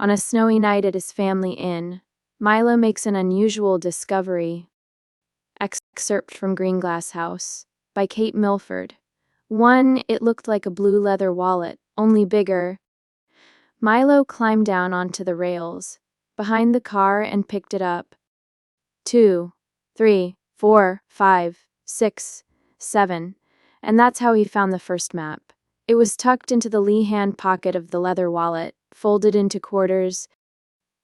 On a snowy night at his family inn, Milo makes an unusual discovery. Excerpt from Greenglass House by Kate Milford. 1. It looked like a blue leather wallet, only bigger. Milo climbed down onto the rails behind the car and picked it up. 2, 3, 4, 5, 6, 7, and that's how he found the first map. It was tucked into the lee-hand pocket of the leather wallet, folded into quarters.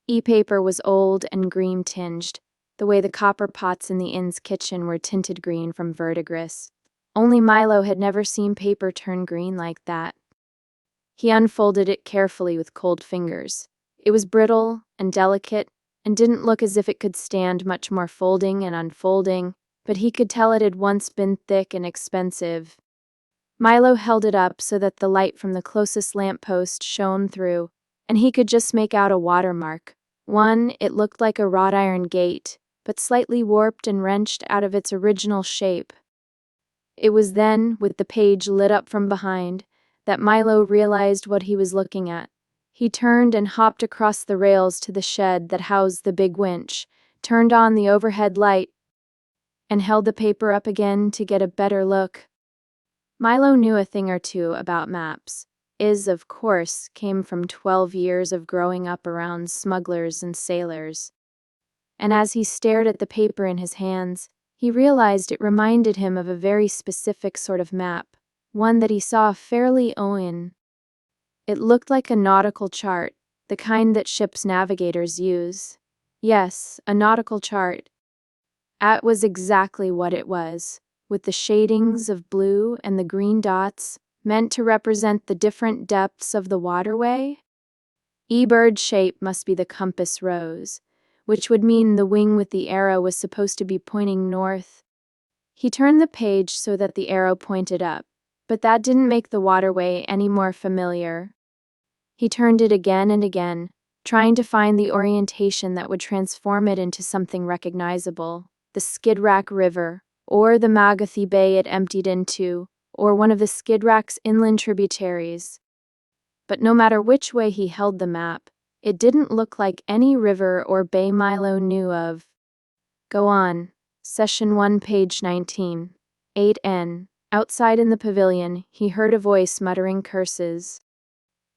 E-paper was old and green-tinged, the way the copper pots in the inn's kitchen were tinted green from verdigris. Only Milo had never seen paper turn green like that. He unfolded it carefully with cold fingers. It was brittle and delicate, and didn't look as if it could stand much more folding and unfolding, but he could tell it had once been thick and expensive. Milo held it up so that the light from the closest lamppost shone through, and he could just make out a watermark. 1. It looked like a wrought iron gate, but slightly warped and wrenched out of its original shape. It was then, with the page lit up from behind, that Milo realized what he was looking at. He turned and hopped across the rails to the shed that housed the big winch, turned on the overhead light, and held the paper up again to get a better look. Milo knew a thing or two about maps. Of course, came from 12 years of growing up around smugglers and sailors. And as he stared at the paper in his hands, he realized it reminded him of a very specific sort of map, one that he saw fairly often. It looked like a nautical chart, the kind that ship's navigators use. Yes, a nautical chart. That was exactly what it was, with the shadings of blue and the green dots meant to represent the different depths of the waterway. E-bird shape must be the compass rose, which would mean the wing with the arrow was supposed to be pointing north. He turned the page so that the arrow pointed up, but that didn't make the waterway any more familiar. He turned it again and again, trying to find the orientation that would transform it into something recognizable. The Skid Rack River, or the Magathi Bay it emptied into, or one of the Skid Rack's inland tributaries. But no matter which way he held the map, it didn't look like any river or bay Milo knew of. Go on. Session 1, page 19. 8N. Outside in the pavilion, he heard a voice muttering curses.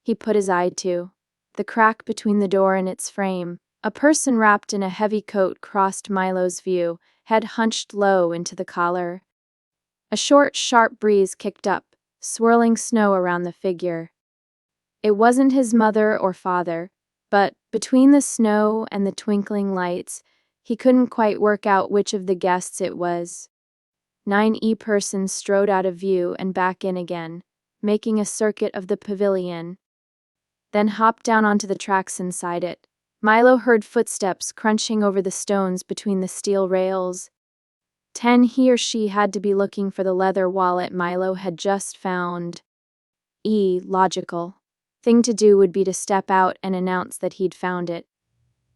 He put his eye to the crack between the door and its frame. A person wrapped in a heavy coat crossed Milo's view, head hunched low into the collar. A short, sharp breeze kicked up, swirling snow around the figure. It wasn't his mother or father, but, between the snow and the twinkling lights, he couldn't quite work out which of the guests it was. 9E person strode out of view and back in again, making a circuit of the pavilion, then hopped down onto the tracks inside it. Milo heard footsteps crunching over the stones between the steel rails. 10. He or she had to be looking for the leather wallet Milo had just found. Logical thing to do would be to step out and announce that he'd found it.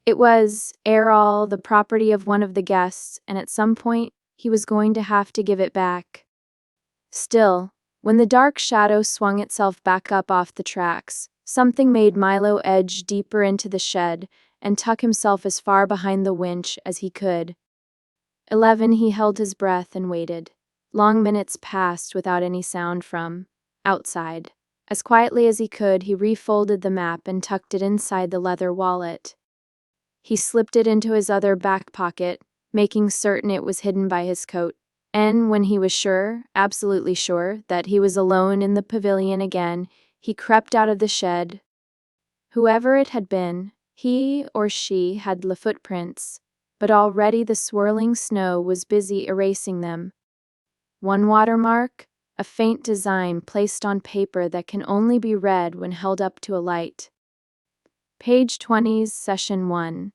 It was, all, the property of one of the guests, and at some point, he was going to have to give it back. Still, when the dark shadow swung itself back up off the tracks, something made Milo edge deeper into the shed and tuck himself as far behind the winch as he could. 11. He held his breath and waited. Long minutes passed without any sound from outside. As quietly as he could, he refolded the map and tucked it inside the leather wallet. He slipped it into his other back pocket, making certain it was hidden by his coat. And when he was sure, absolutely sure, that he was alone in the pavilion again, he crept out of the shed. Whoever it had been, he or she had the footprints, but already the swirling snow was busy erasing them. One watermark, a faint design placed on paper that can only be read when held up to a light. Page 20's Session 1.